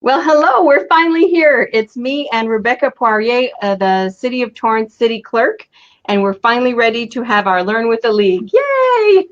Well, hello, we're finally here. It's me and Rebecca Poirier, the City of Torrance City Clerk, and we're finally ready to have our Learn with the League. Yay!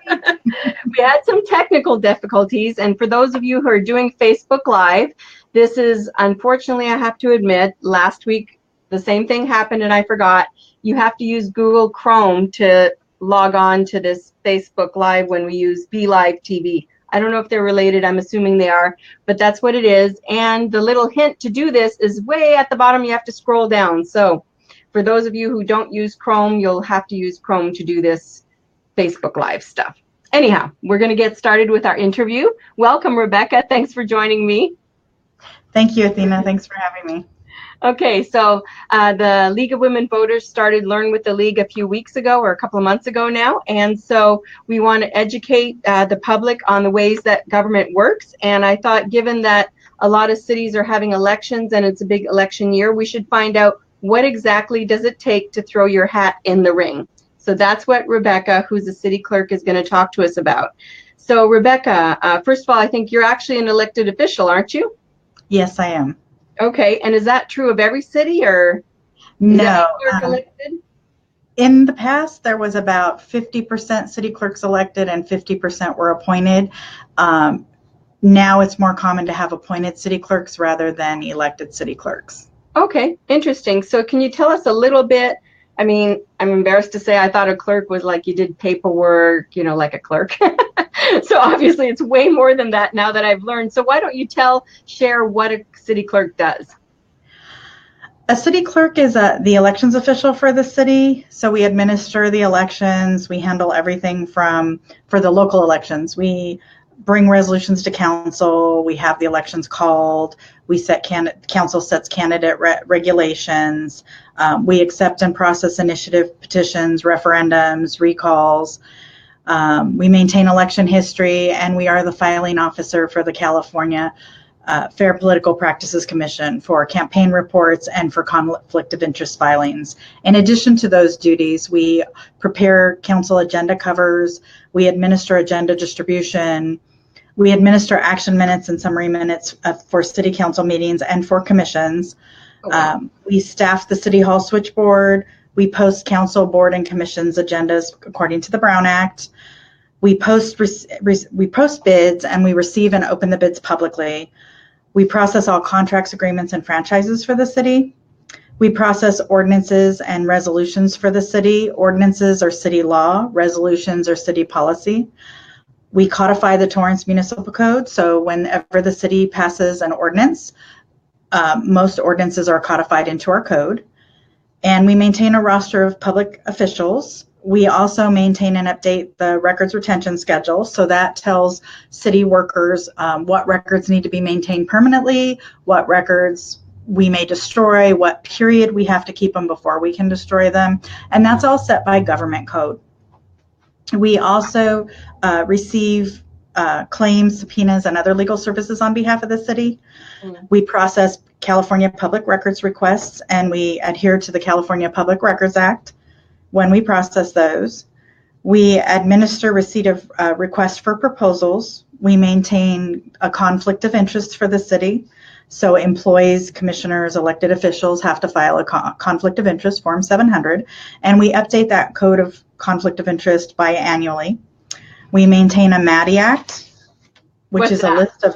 We had some technical difficulties, and for those of you who are doing Facebook Live, this is, unfortunately, I have to admit, last week the same thing happened and I forgot. You have to use Google Chrome to log on to this Facebook Live when we use BeLive TV. I don't know if they're related. I'm assuming they are, but that's what it is. And the little hint to do this is way at the bottom. You have to scroll down. So for those of you who don't use Chrome, you'll have to use Chrome to do this Facebook Live stuff. Anyhow, we're going to get started with our interview. Welcome, Rebecca. Thanks for joining me. Thank you, Athena. Thanks for having me. Okay, so the League of Women Voters started Learn with the League a few weeks ago, or a couple of months ago now, and so we want to educate the public on the ways that government works. And I thought, given that a lot of cities are having elections and it's a big election year, we should find out what exactly does it take to throw your hat in the ring. So that's what Rebecca, who's a city clerk, is going to talk to us about. So Rebecca, first of all, I think you're actually an elected official, aren't you? Yes, I am. Okay, and is that true of every city, or no? Elected? In the past, there was about 50% city clerks elected and 50% were appointed. Now it's more common to have appointed city clerks rather than elected city clerks. Okay, interesting. So can you tell us a little bit? I mean, I'm embarrassed to say I thought a clerk was like you did paperwork, you know, like a clerk. So obviously it's way more than that now that I've learned. So why don't you share what a city clerk does? A city clerk is the elections official for the city. So we administer the elections. We handle everything for the local elections. We bring resolutions to council. We have the elections called. We council sets candidate regulations. We accept and process initiative petitions, referendums, recalls. We maintain election history, and we are the filing officer for the California Fair Political Practices Commission for campaign reports and for conflict of interest filings. In addition to those duties, we prepare council agenda covers, we administer agenda distribution, we administer action minutes and summary minutes for city council meetings and for commissions. We staff the City Hall switchboard. We post council, board, and commissions agendas according to the Brown Act. We post bids, and we receive and open the bids publicly. We process all contracts, agreements, and franchises for the city. We process ordinances and resolutions for the city. Ordinances are city law. Resolutions are city policy. We codify the Torrance Municipal Code, so whenever the city passes an ordinance, most ordinances are codified into our code. And we maintain a roster of public officials. We also maintain and update the records retention schedule. So that tells city workers what records need to be maintained permanently, what records we may destroy, what period we have to keep them before we can destroy them. And that's all set by government code. We also receive claims, subpoenas, and other legal services on behalf of the city. We process California Public Records requests, and we adhere to the California Public Records Act when we process those. We administer receipt of requests for proposals. We maintain a conflict of interest for the city. So employees, commissioners, elected officials have to file a conflict of interest, Form 700, and we update that code of conflict of interest biannually. We maintain a MADI Act, which is a list of,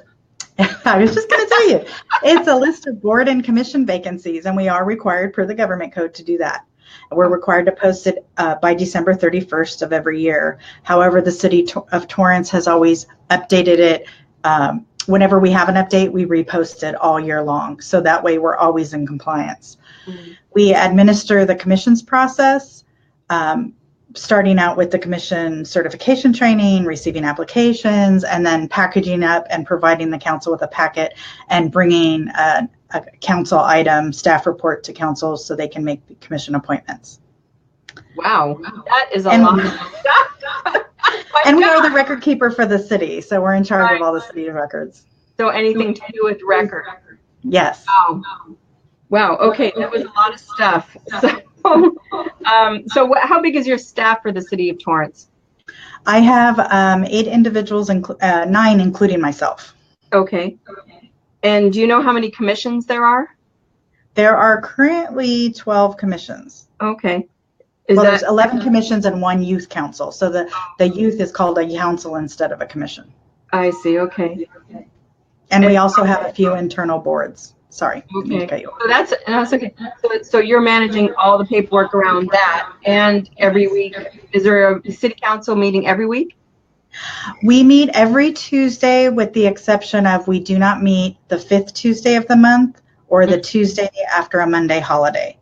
I was just going to tell you, it's a list of board and commission vacancies, and we are required per the government code to do that. We're required to post it by December 31st of every year. However, the city of Torrance has always updated it. Whenever we have an update, we repost it all year long. So that way we're always in compliance. Mm-hmm. We administer the commissions process, starting out with the commission certification training, receiving applications, and then packaging up and providing the council with a packet and bringing a council item staff report to council so they can make the commission appointments. Wow, that is a lot of stuff. And we are the record keeper for the city, so we're in charge of all the city records. So anything to do with record? Yes. Wow. Okay, that was a lot of stuff. So how big is your staff for the city of Torrance? I have 8 individuals, 9 including myself. Okay. And do you know how many commissions there are? There are currently 12 commissions. Okay. There's 11 commissions and one youth council. So the youth is called a council instead of a commission. I see. Okay. And we also have a few internal boards. Sorry. Okay. So that's okay. So you're managing all the paperwork around that. And every week, is there a city council meeting every week? We meet every Tuesday with the exception of we do not meet the 5th Tuesday of the month or the Tuesday after a Monday holiday.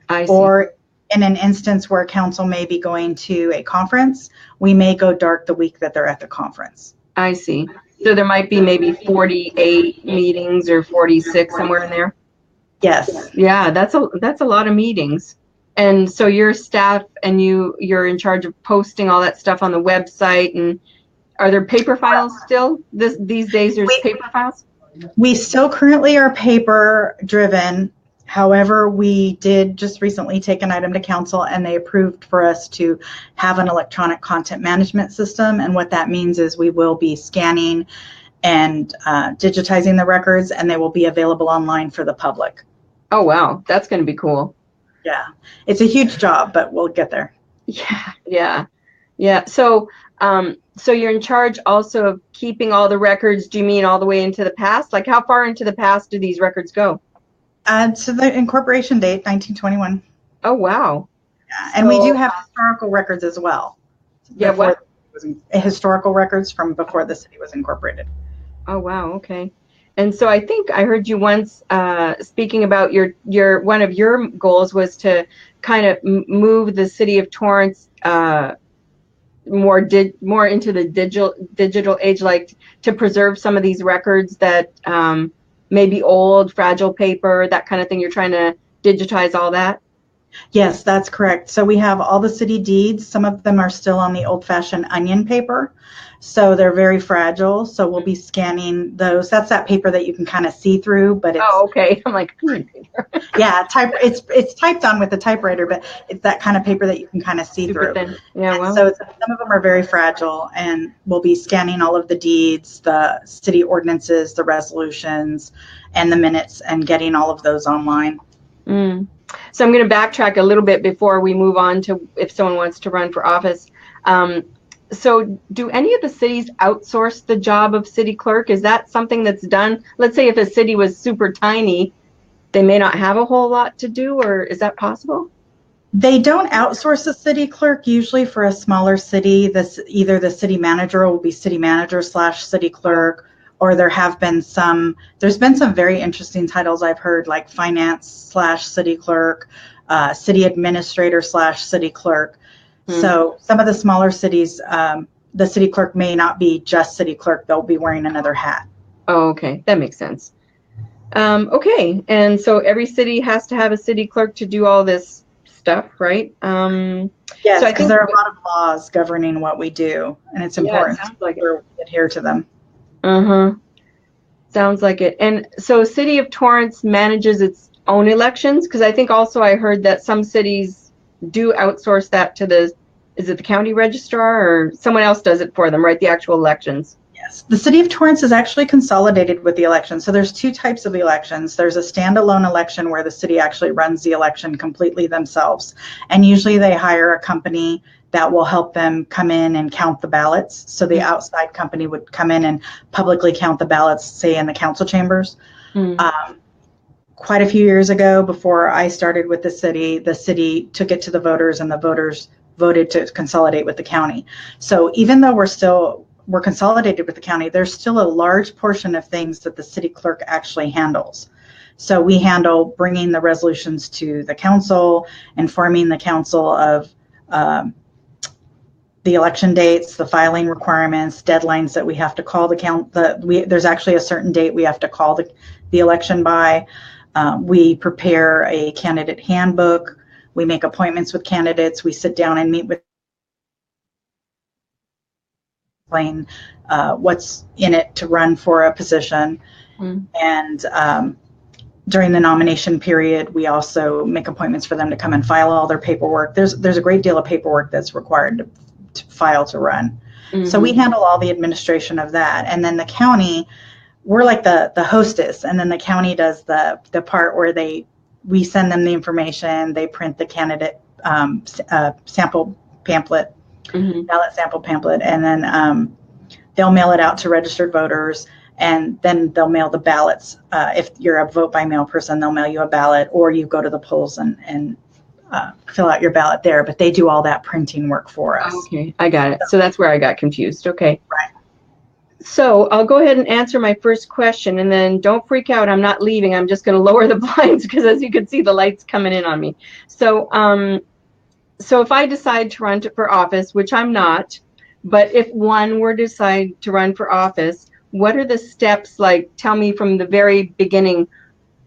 I see. Or in an instance where council may be going to a conference, we may go dark the week that they're at the conference. I see. So there might be maybe 48 meetings or 46, somewhere in there? Yes. Yeah, that's a lot of meetings. And so your staff and you're in charge of posting all that stuff on the website. And are there paper files still? These days there's paper files? We still currently are paper driven. However, we did just recently take an item to council and they approved for us to have an electronic content management system. And what that means is we will be scanning and digitizing the records, and they will be available online for the public. Oh, wow. That's going to be cool. Yeah. It's a huge job, but we'll get there. Yeah. So you're in charge also of keeping all the records. Do you mean all the way into the past? Like how far into the past do these records go? To the incorporation date, 1921. Oh, wow. Yeah. And we do have historical records as well. Yeah, what? Historical records from before the city was incorporated. Oh, wow. Okay. And so I think I heard you once speaking about your one of your goals was to kind of move the city of Torrance more into the digital age, like to preserve some of these records that maybe old, fragile paper, that kind of thing. You're trying to digitize all that? Yes, that's correct. So we have all the city deeds. Some of them are still on the old-fashioned onion paper. So they're very fragile. So we'll be scanning those. That's that paper that you can kind of see through, but it's... Oh, okay. I'm like, onion paper. Yeah, it's typed on with the typewriter, but it's that kind of paper that you can kind of see through. Yeah, well. So some of them are very fragile, and we'll be scanning all of the deeds, the city ordinances, the resolutions, and the minutes, and getting all of those online. So I'm going to backtrack a little bit before we move on to if someone wants to run for office. So do any of the cities outsource the job of city clerk? Is that something that's done? Let's say if a city was super tiny, they may not have a whole lot to do, or is that possible? They don't outsource the city clerk. Usually for a smaller city, either the city manager will be city manager / city clerk, or there's been some very interesting titles I've heard, like finance / city clerk, city administrator / city clerk. So some of the smaller cities, the city clerk may not be just city clerk. They'll be wearing another hat. Oh, okay. That makes sense. Okay. And so every city has to have a city clerk to do all this stuff, right? Yes, because so there are a lot of laws governing what we do, and it's important to adhere to them. Sounds like it. And so City of Torrance manages its own elections? Because I think also I heard that some cities do outsource that to is it the county registrar, or someone else does it for them, right? The actual elections. Yes, the City of Torrance is actually consolidated with the election. So there's two types of elections. There's a standalone election where the city actually runs the election completely themselves. And usually they hire a company that will help them come in and count the ballots. So the outside company would come in and publicly count the ballots, say in the council chambers. Quite a few years ago, before I started with the city took it to the voters, and the voters voted to consolidate with the county. So even though we're consolidated with the county, there's still a large portion of things that the city clerk actually handles. So we handle bringing the resolutions to the council, informing the council of the election dates, the filing requirements, deadlines that we have to call there's actually a certain date we have to call the election by. We prepare a candidate handbook. We make appointments with candidates. We sit down and meet with explain what's in it to run for a position. And during the nomination period, we also make appointments for them to come and file all their paperwork. There's a great deal of paperwork that's required to file to run. So we handle all the administration of that. And then the county, we're like the hostess, and then the county does the part where we send them the information, they print the candidate sample pamphlet, ballot sample pamphlet, and then they'll mail it out to registered voters, and then they'll mail the ballots. If you're a vote by mail person, they'll mail you a ballot, or you go to the polls and fill out your ballot there. But they do all that printing work for us. Okay, I got it. So that's where I got confused. Okay. Right. So I'll go ahead and answer my first question, and then don't freak out. I'm not leaving. I'm just going to lower the blinds because, as you can see, the light's coming in on me. So, so if I decide to run for office, which I'm not, but if one were to decide to run for office, what are the steps? Like, tell me from the very beginning,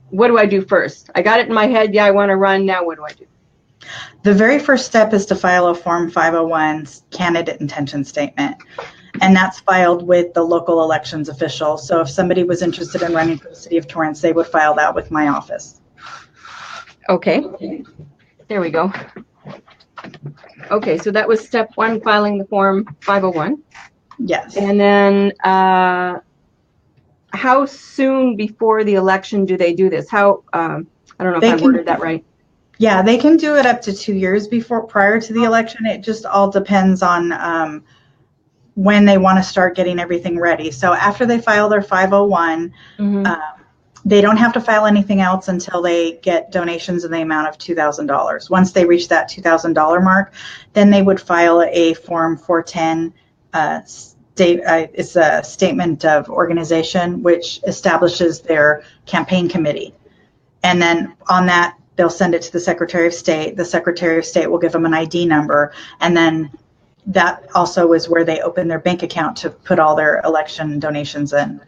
what do I do first? I got it in my head. Yeah, I want to run. Now what do I do? The very first step is to file a Form 501 candidate intention statement. And that's filed with the local elections official. So if somebody was interested in running for the city of Torrance, they would file that with my office. Okay, there we go. Okay, so that was step one, filing the Form 501. Yes. And then how soon before the election do they do this? How, I don't know if I worded that right. Yeah, they can do it up to 2 years prior to the election. It just all depends on when they want to start getting everything ready. So after they file their 501, they don't have to file anything else until they get donations in the amount of $2,000. Once they reach that $2,000 mark, then they would file a Form 410 it's a statement of organization, which establishes their campaign committee. And then on that, they'll send it to the Secretary of State. The Secretary of State will give them an ID number, and then that also is where they open their bank account to put all their election donations in.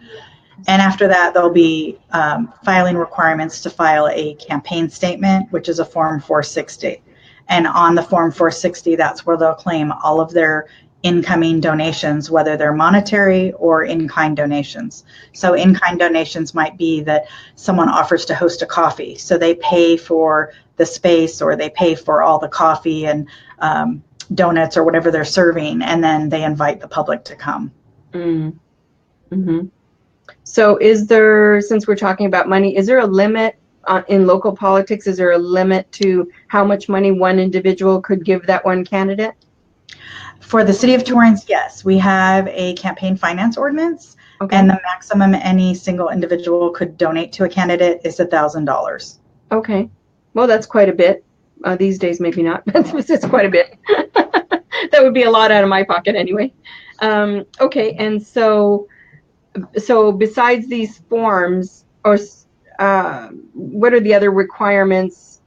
And after that, there'll be filing requirements to file a campaign statement, which is a Form 460. And on the Form 460, that's where they'll claim all of their incoming donations, whether they're monetary or in-kind donations. So in-kind donations might be that someone offers to host a coffee. So they pay for the space, or they pay for all the coffee and donuts or whatever they're serving, and then they invite the public to come. So is there, since we're talking about money, is there a limit in local politics? Is there a limit to how much money one individual could give that one candidate? For the city of Torrance, yes, we have a campaign finance ordinance, and the maximum any single individual could donate to a candidate is $1,000. Okay, well, that's quite a bit. These days, maybe not, but it's quite a bit. That would be a lot out of my pocket anyway. Okay, and so besides these forms, or what are the other requirements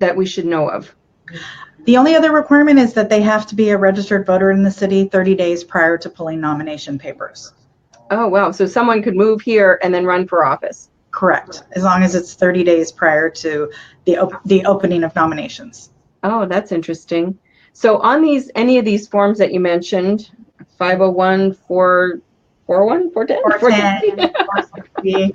that we should know of? The only other requirement is that they have to be a registered voter in the city 30 days prior to pulling nomination papers. Oh, wow. So someone could move here and then run for office. Correct, as long as it's 30 days prior to the opening of nominations. Oh, that's interesting. So on any of these forms that you mentioned, 501, 401, 410, 460,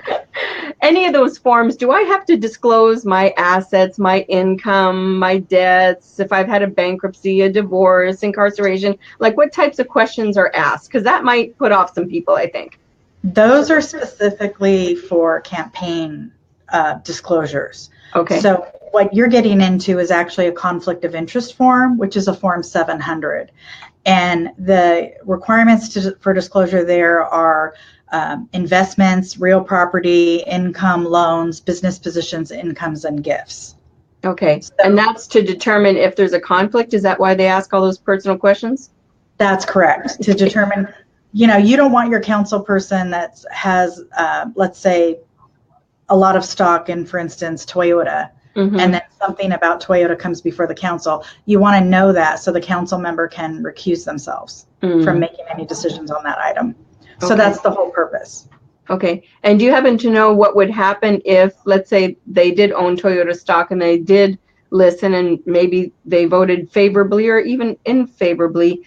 any of those forms, do I have to disclose my assets, my income, my debts, if I've had a bankruptcy, a divorce, incarceration? Like, what types of questions are asked? Because that might put off some people, I think. Those are specifically for campaign disclosures. Okay. So what you're getting into is actually a conflict of interest form, which is a Form 700. And the requirements for disclosure there are investments, real property, income, loans, business positions, incomes, and gifts. Okay. So, and that's to determine if there's a conflict? Is that why they ask all those personal questions? That's correct. To determine, you don't want your council person that has, let's say, a lot of stock in, for instance, Toyota, and then something about Toyota comes before the council. You want to know that so the council member can recuse themselves from making any decisions on that item. So that's the whole purpose. Okay. And do you happen to know what would happen if, let's say, they did own Toyota stock and they did listen and maybe they voted favorably or even unfavorably?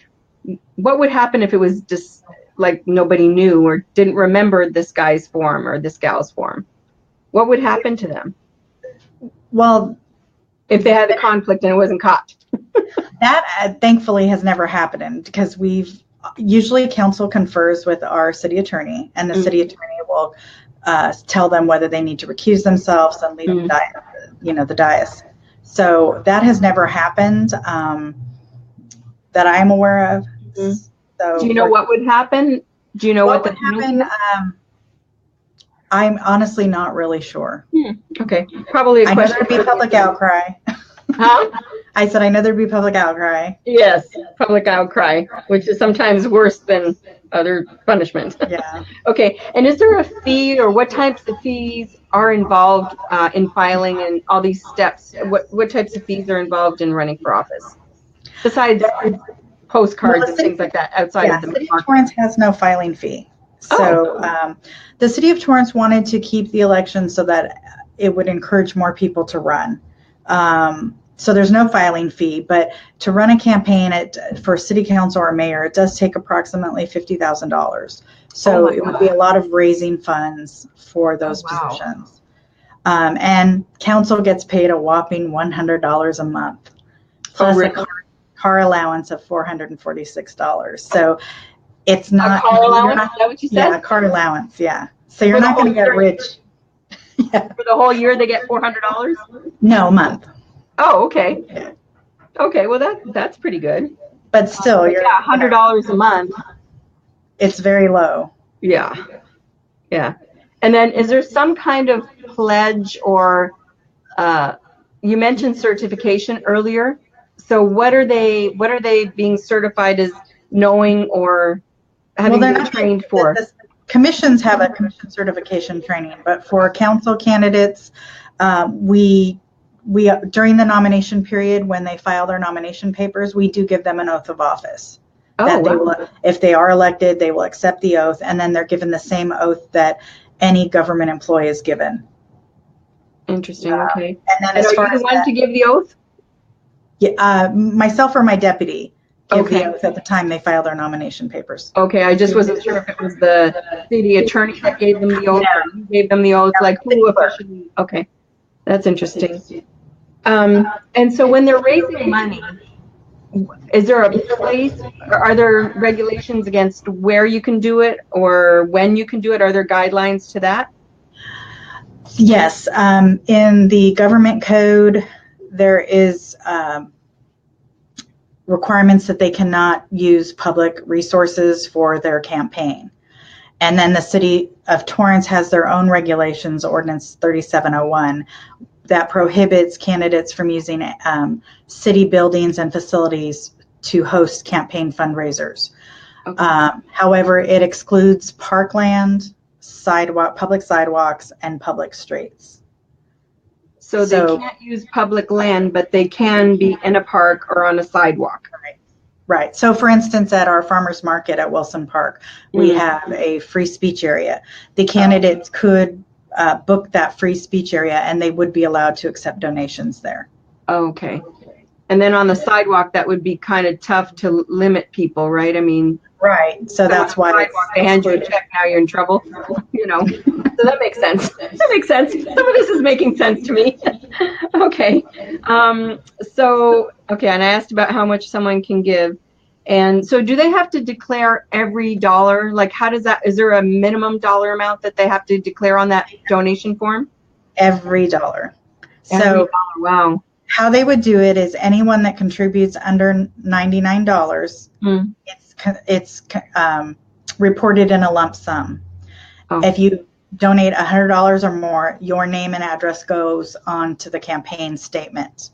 What would happen if it was just like nobody knew or didn't remember this guy's form or this gal's form? What would happen to them? Well, if they had a conflict and it wasn't caught. That thankfully has never happened, because we've usually council confers with our city attorney, and the city attorney will tell them whether they need to recuse themselves and leave the dais. So that has never happened that I'm aware of. So do you know what would happen? Do you know what would happen? I'm honestly not really sure. Okay, probably a question. I know there'd be public outcry. Huh? I said I know there'd be public outcry. Yes, public outcry, which is sometimes worse than other punishment. Yeah. Okay, and is there a fee, or what types of fees are involved in filing and all these steps? What types of fees are involved in running for office, besides postcards and things like that outside of the City of Torrance has no filing fee. So the City of Torrance wanted to keep the election so that it would encourage more people to run. So there's no filing fee, but to run a campaign for city council or mayor, it does take approximately $50,000. So it would be a lot of raising funds for those positions. And council gets paid a whopping $100 a month, plus a car allowance of $446. So it's not a car allowance. Is that what you said? Yeah, a car allowance. Yeah. So you're not going to get rich. Yeah. For the whole year, they get $400. No, a month. Oh, okay. Yeah. Okay, well that's pretty good. But still, you're $100 a month. It's very low. Yeah. Yeah. And then, is there some kind of pledge, or you mentioned certification earlier? So what are they being certified as knowing or having been trained for? The commissions have a commission certification training, but for council candidates, we during the nomination period, when they file their nomination papers, we do give them an oath of office. They will, if they are elected, they will accept the oath, and then they're given the same oath that any government employee is given. Interesting. Okay. And then, as far as the one to give the oath? Yeah, myself or my deputy give the oath at the time they file their nomination papers. Okay, I just wasn't sure if it was the city attorney that gave them the oath, or who gave them the oath, like who officially. Okay, that's interesting. And so when they're raising money, is there a place, or are there regulations against where you can do it or when you can do it? Are there guidelines to that? Yes, in the government code, there is requirements that they cannot use public resources for their campaign. And then the City of Torrance has their own regulations, Ordinance 3701, that prohibits candidates from using city buildings and facilities to host campaign fundraisers. However, it excludes parkland, public sidewalks, and public streets. So they can't use public land, but they can be in a park or on a sidewalk. Right. So, for instance, at our farmers market at Wilson Park, we have a free speech area. The candidates could book that free speech area, and they would be allowed to accept donations there. Okay. And then on the sidewalk, that would be kind of tough to limit people, right? I mean, right. So that's why they hand you a check, now you're in trouble, you know. So that makes sense. That makes sense. Some of this is making sense to me. Okay. And I asked about how much someone can give. And so do they have to declare every dollar? Like, how does that, is there a minimum dollar amount that they have to declare on that donation form? Every dollar. Every dollar, wow. How they would do it is anyone that contributes under $99, it's reported in a lump sum. If you donate $100 or more, your name and address goes onto the campaign statement.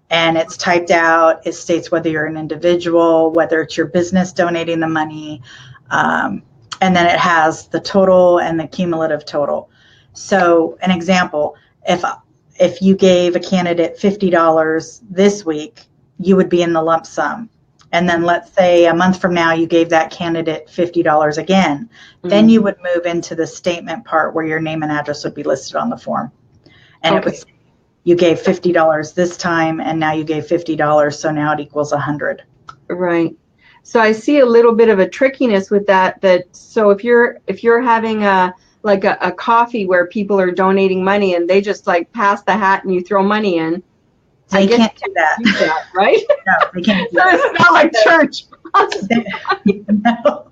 And it's typed out. It states whether you're an individual, whether it's your business donating the money. And then it has the total and the cumulative total. So an example, if you gave a candidate $50 this week, you would be in the lump sum. And then let's say a month from now, you gave that candidate $50 again. Then you would move into the statement part where your name and address would be listed on the form. And it would say, you gave $50 this time, and now you gave $50, so now it equals 100. Right. So I see a little bit of a trickiness with that. So if you're having a coffee where people are donating money and they just like pass the hat and you throw money in, They can't do that. Do that, right? No, they can't do So that. this is not like church. No.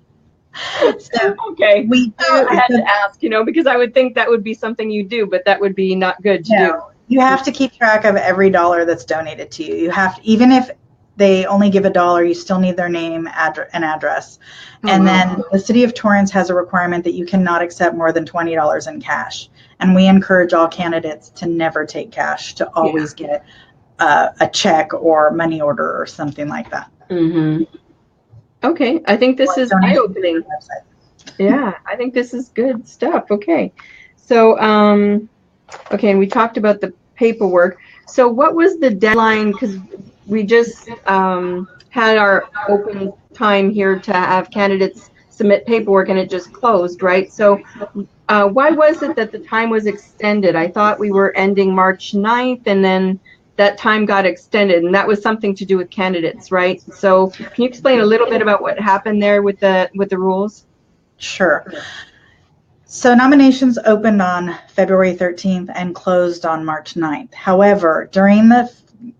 So Okay. we do. I had to ask, because I would think that would be something you do, but that would be not good to do. You have to keep track of every dollar that's donated to you. You have, even if they only give $1, you still need their name, and address. And then the city of Torrance has a requirement that you cannot accept more than $20 in cash. And we encourage all candidates to never take cash, to always get a check or money order or something like that. Mm-hmm. Okay, I think this is eye-opening. Yeah, I think this is good stuff. Okay, so okay, and we talked about the paperwork. So what was the deadline? Because we just had our open time here to have candidates submit paperwork, and it just closed, right? So why was it that the time was extended? I thought we were ending March 9th, and then that time got extended, and that was something to do with candidates, right? So can you explain a little bit about what happened there with the rules? Sure. So nominations opened on February 13th and closed on March 9th. However, during the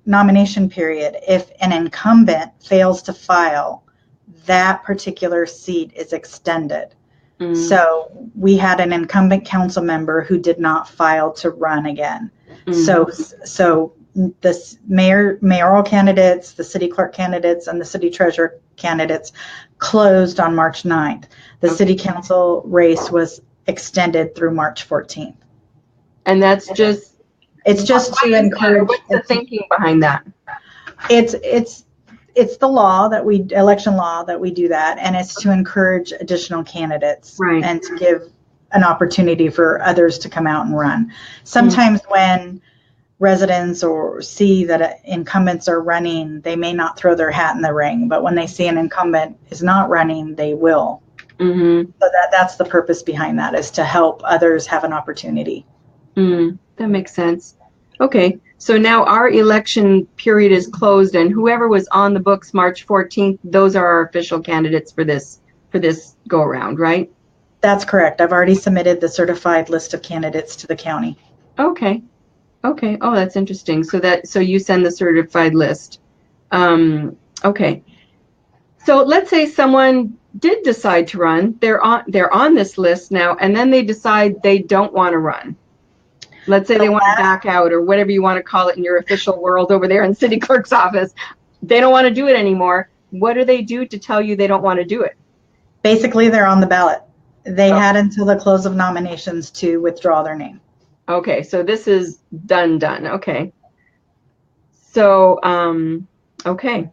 nomination period, if an incumbent fails to file, that particular seat is extended. Mm. So we had an incumbent council member who did not file to run again. Mm. So the mayoral candidates, the city clerk candidates, and the city treasurer candidates closed on March 9th. The city council race was extended through March 14th. And that's just, it's just to encourage. What's the thinking behind that? It's the law that election law that we do that, and it's to encourage additional candidates, right, and to give an opportunity for others to come out and run. Sometimes when residents or see that incumbents are running, they may not throw their hat in the ring, but when they see an incumbent is not running, they will. Mm-hmm. So that's the purpose behind that, is to help others have an opportunity. That makes sense. Okay, so now our election period is closed, and whoever was on the books March 14th, those are our official candidates for this go around, right? That's correct. I've already submitted the certified list of candidates to the county. Okay. Okay. Oh, that's interesting. So you send the certified list. Okay. So let's say someone did decide to run. They're on this list now, and then they decide they don't want to run. Let's say they want to back out, or whatever you want to call it in your official world over there in city clerk's office. They don't want to do it anymore. What do they do to tell you they don't want to do it? Basically, they're on the ballot. They had until the close of nominations to withdraw their name. Okay, so this is done. Okay. So, okay.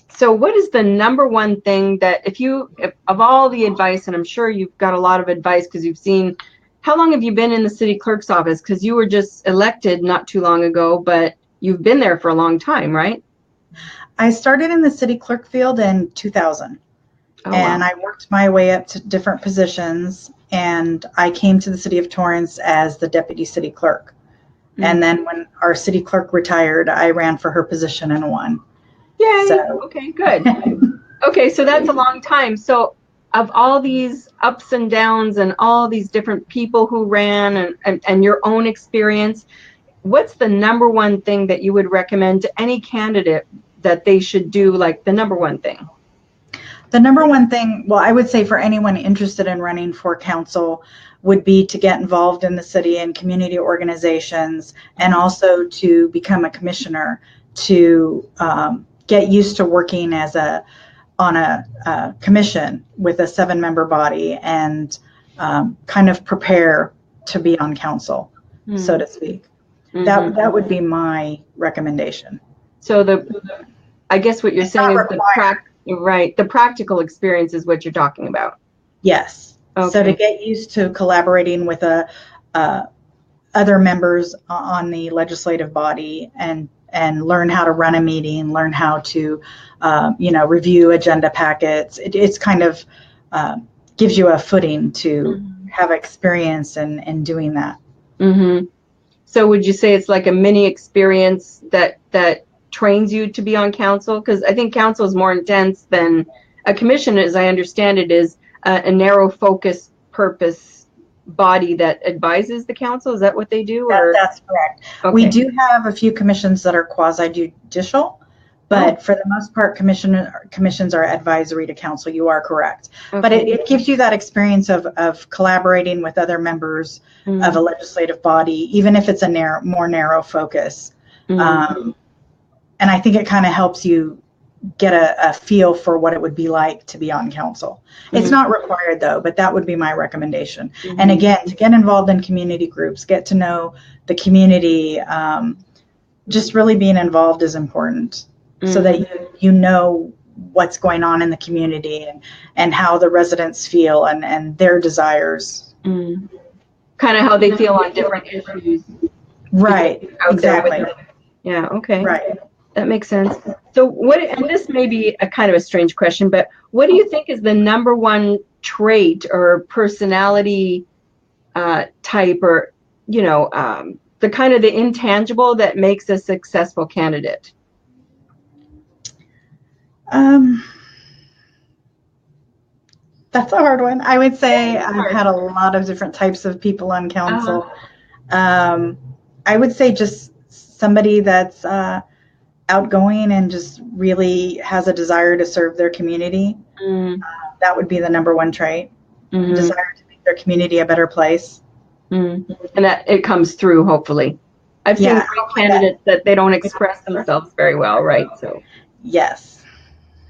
So what is the number one thing that if of all the advice, and I'm sure you've got a lot of advice because you've seen, how long have you been in the city clerk's office? Because you were just elected not too long ago, but you've been there for a long time, right? I started in the city clerk field in 2000. And wow. I worked my way up to different positions, and I came to the city of Torrance as the deputy city clerk. Mm-hmm. And then when our city clerk retired, I ran for her position and won. Yay! So. Okay, good. Okay, so that's a long time. So of all these ups and downs and all these different people who ran and your own experience, what's the number one thing that you would recommend to any candidate that they should do, like the number one thing? The number one thing, well, I would say for anyone interested in running for council would be to get involved in the city and community organizations, and also to become a commissioner, to get used to working on a commission with a 7-member body, and kind of prepare to be on council, so to speak. Mm-hmm. That would be my recommendation. So I guess what you're saying is the practical experience is what you're talking about. Yes. Okay. So to get used to collaborating with other members on the legislative body, and learn how to run a meeting, learn how to review agenda packets. It's kind of gives you a footing to have experience in doing that. Mm-hmm. So would you say it's like a mini experience that trains you to be on council? Because I think council is more intense than a commission, as I understand it, is a narrow focus purpose body that advises the council? Is that what they do? Or? That's correct. Okay. We do have a few commissions that are quasi-judicial, but for the most part, commissions are advisory to council. You are correct. Okay. But it gives you that experience of collaborating with other members of a legislative body, even if it's a more narrow focus. And I think it kind of helps you get a feel for what it would be like to be on council. It's not required though, but that would be my recommendation. And again, to get involved in community groups, get to know the community, just really being involved is important so that you know what's going on in the community and how the residents feel and their desires. Kind of how they feel on different issues. Right, exactly. Yeah, okay. Right. That makes sense. So and this may be a kind of a strange question, but what do you think is the number one trait or personality type or, the kind of the intangible that makes a successful candidate? That's a hard one. I would say I've had a lot of different types of people on council. I would say just somebody that's outgoing and just really has a desire to serve their community. That would be the number one trait. Desire to make their community a better place. And that it comes through, hopefully. I've seen candidates that they don't express themselves very well, right? So yes.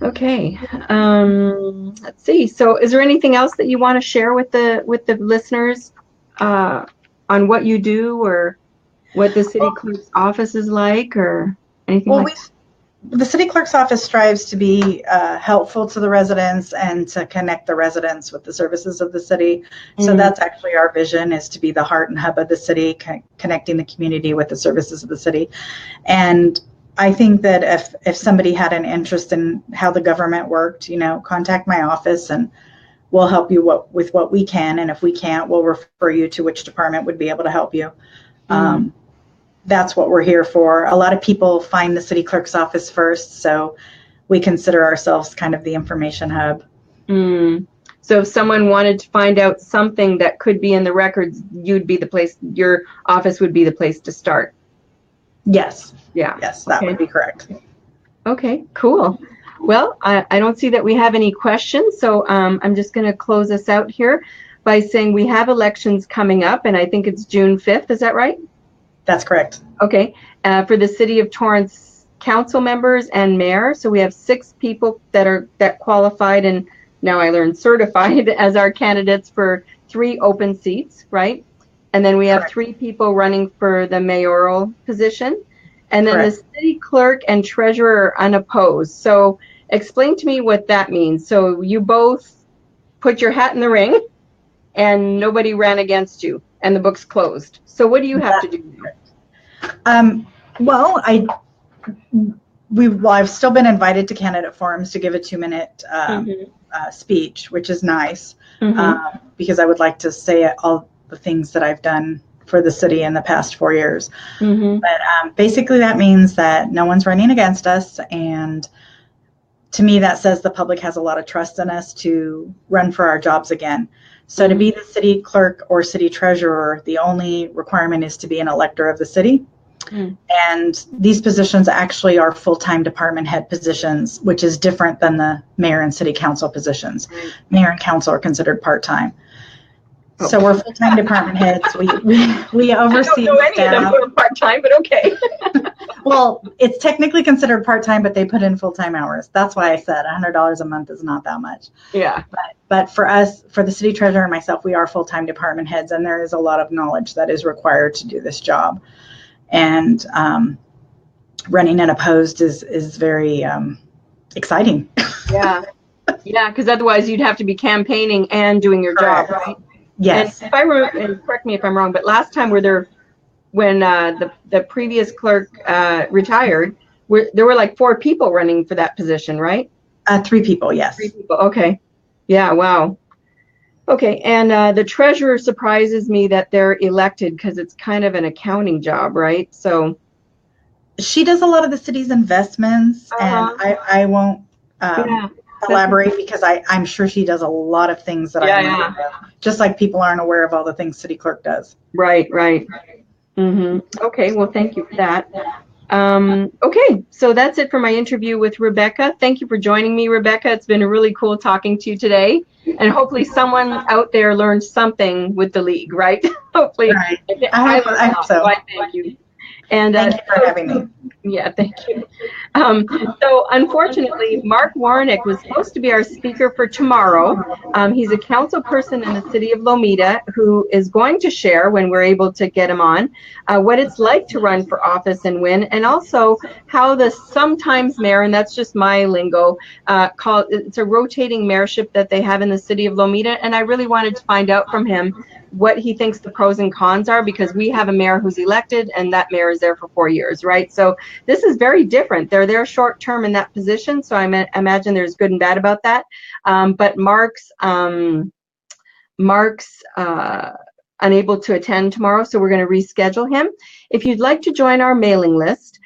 Okay. Let's see. So is there anything else that you want to share with the listeners on what you do or what the city clerk's office is like or anything like that? The city clerk's office strives to be helpful to the residents and to connect the residents with the services of the city. So that's actually our vision, is to be the heart and hub of the city, connecting the community with the services of the city. And I think that if somebody had an interest in how the government worked, contact my office and we'll help you with what we can. And if we can't, we'll refer you to which department would be able to help you. That's what we're here for. A lot of people find the city clerk's office first, so we consider ourselves kind of the information hub. So if someone wanted to find out something that could be in the records, your office would be the place to start. Yes. Yeah. Yes, that would be correct. Okay, cool. Well, I don't see that we have any questions, so I'm just going to close us out here by saying we have elections coming up, and I think it's June 5th. Is that right? That's correct. Okay. For the City of Torrance council members and mayor. So we have 6 people that qualified and now I learned certified as our candidates for 3 open seats, right? And then we have correct. 3 people running for the mayoral position. And then correct. The city clerk and treasurer are unopposed. So explain to me what that means. So you both put your hat in the ring and nobody ran against you and the book's closed. So what do you have to do now? Well, I've still been invited to candidate forums to give a 2-minute speech, which is nice because I would like to say all the things that I've done for the city in the past 4 years. But basically that means that no one's running against us. And to me, that says the public has a lot of trust in us to run for our jobs again. So to be the city clerk or city treasurer, the only requirement is to be an elector of the city. And these positions actually are full-time department head positions, which is different than the mayor and city council positions. Mayor and council are considered part-time. So we're full-time department heads. We oversee I don't know any of them who are part-time, but okay. Well, it's technically considered part-time, but they put in full-time hours. That's why I said $100 a month is not that much. Yeah. But for us, for the city treasurer and myself, we are full-time department heads, and there is a lot of knowledge that is required to do this job. And running unopposed is very exciting. Yeah, because otherwise you'd have to be campaigning and doing your job, right? Yes. And if I remember, and correct me if I'm wrong, but last time when the previous clerk retired, there were like 4 people running for that position, right? 3 people, yes. 3 people. Okay. Yeah. Wow. Okay, and the treasurer surprises me that they're elected because it's kind of an accounting job, right? So she does a lot of the city's investments, and I won't elaborate because I'm sure she does a lot of things that I'm not aware of, just like people aren't aware of all the things city clerk does. Right, right. Okay, well, thank you for that. Okay, so that's it for my interview with Rebecca. Thank you for joining me, Rebecca. It's been really cool talking to you today. And hopefully someone out there learned something with the league, right? Hopefully. Right. I hope so. I thank you. And thank you for having me. Yeah, thank you. So unfortunately, Mark Warnick was supposed to be our speaker for tomorrow. He's a council person in the city of Lomita who is going to share, when we're able to get him on, what it's like to run for office and win, and also how the sometimes mayor, and that's just my lingo, it's a rotating mayorship that they have in the city of Lomita, and I really wanted to find out from him what he thinks the pros and cons are, because we have a mayor who's elected and that mayor is there for 4 years, right? So this is very different. They're there short term in that position, so I imagine there's good and bad about that. But Mark's unable to attend tomorrow, so we're going to reschedule him. If you'd like to join our mailing list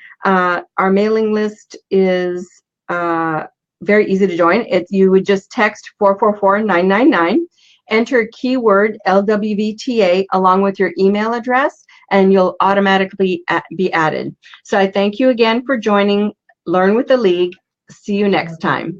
is very easy to join. You would just text 444-999. Enter keyword LWVTA along with your email address, and you'll automatically be added. So I thank you again for joining Learn with the League. See you next time.